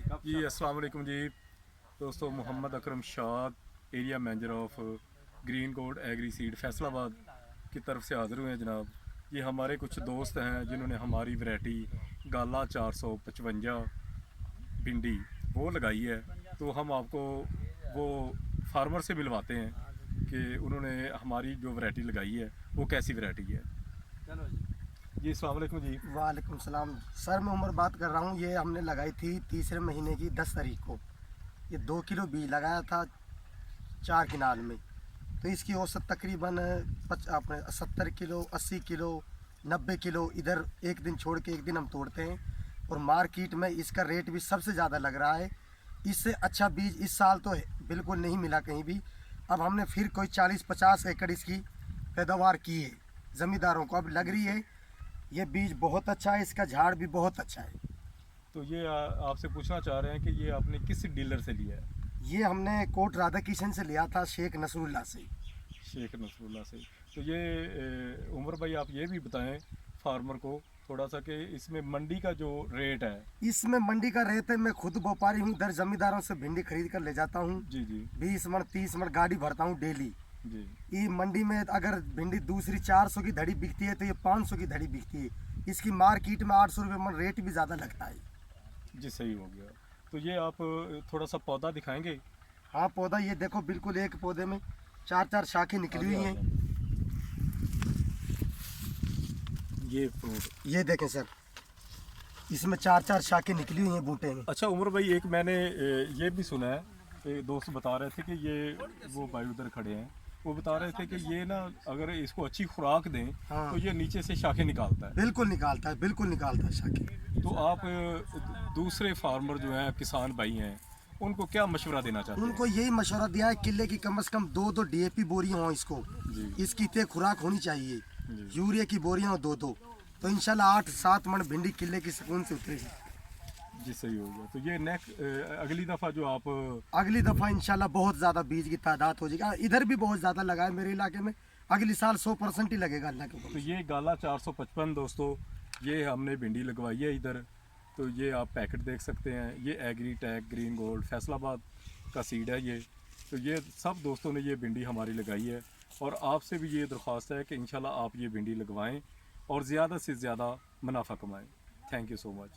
जी अस्सलाम वालेकुम जी दोस्तों, Mohammad Akram Shad, area manager of Green Gold Agri Seed Faisalabad की तरफ से हाज़िर हुए हैं जनाब। ये हमारे कुछ दोस्त हैं जिन्होंने हमारी वैरायटी गाला 455 भिंडी वो लगाई है। तो हम आपको वो फार्मर से मिलवाते हैं कि उन्होंने हमारी जो वैरायटी लगाई है वो कैसी वैरायटी है। चलो जी। जी अस्सलाम वालेकुम जी। वालेकुम सलाम सर, मैं उमर बात कर रहा हूँ। ये हमने लगाई थी तीसरे महीने की 10 तारीख को। ये 2 किलो बीज लगाया था 4 किनाल में। तो इसकी औसत तकरीबन अपने 70 किलो, 80 किलो, 90 किलो इधर एक दिन छोड़ के एक दिन हम तोड़ते हैं। और मार्केट में इसका रेट भी सबसे ज़्यादा लग रहा है। इससे अच्छा बीज इस साल तो बिल्कुल नहीं मिला कहीं भी। अब हमने फिर कोई 40-50 एकड़ इसकी पैदावार की है। ज़मींदारों को अब लग रही है ये बीज बहुत अच्छा है, इसका झाड़ भी बहुत अच्छा है। तो ये आपसे पूछना चाह रहे हैं कि ये आपने किस डीलर से लिया है। ये हमने कोट राधा किशन से लिया था, शेख नसरुल्ला से। शेख नसरुल्ला से। तो ये उमर भाई आप ये भी बताएं फार्मर को थोड़ा सा कि इसमें मंडी का जो रेट है। इसमें मंडी का रेट है, मैं खुद व्यापारी हूँ, दर जमींदारों से भिंडी खरीद कर ले जाता हूँ। जी जी 20 मन 30 मन गाड़ी भरता हूँ डेली। जी ये मंडी में अगर भिंडी दूसरी 400 की धड़ी बिकती है तो ये 500 की धड़ी बिकती है। इसकी मार्केट में 800 रुपये मन रेट भी ज़्यादा लगता है। जी सही हो गया। तो ये आप थोड़ा सा पौधा दिखाएंगे। हाँ, पौधा ये देखो, बिल्कुल एक पौधे में 4-4 शाखें निकली हुई हैं। ये फ्रूट ये देखें सर, इसमें 4-4 शाखें निकली हुई हैं बूटे में। अच्छा उमर भाई, एक मैंने ये भी सुना है, एक दोस्त बता रहे थे कि ये वो भाई उधर खड़े हैं, वो बता रहे थे कि ये ना अगर इसको अच्छी खुराक दें हाँ। तो ये नीचे से शाखें निकालता है। बिल्कुल निकालता है, बिल्कुल निकालता है शाखें। तो आप दूसरे फार्मर जो हैं, किसान भाई हैं, उनको क्या मशवरा देना चाहते हैं। उनको यही मशवरा दिया है, किले की कम से कम 2-2 डीएपी बोरियां हों इसको। जी इसकी तय खुराक होनी चाहिए। जी यूरिया की बोरियां हो 2-2, तो इंशाल्लाह 8-7 मन भिंडी किले की सुकून से उतरेगी। जी सही हो गया। तो ये नेक्स्ट अगली दफ़ा जो आप अगली दफ़ा इंशाल्लाह बहुत ज़्यादा बीज की तादाद हो जाएगी। इधर भी बहुत ज़्यादा लगा है मेरे इलाके में। अगली साल 100% ही लगेगा अल्लाह के तो ऊपर। ये गाला 455 दोस्तों, ये हमने भिंडी लगवाई है इधर। तो ये आप पैकेट देख सकते हैं, ये Agri Tag Green Gold Faisalabad का सीड है ये। तो ये सब दोस्तों ने ये भिंडी हमारी लगाई है और आपसे भी ये दरख्वास्त है कि इंशाल्लाह आप ये भिंडी लगवाएं और ज़्यादा से ज़्यादा मुनाफा कमाएं। Thank you so much.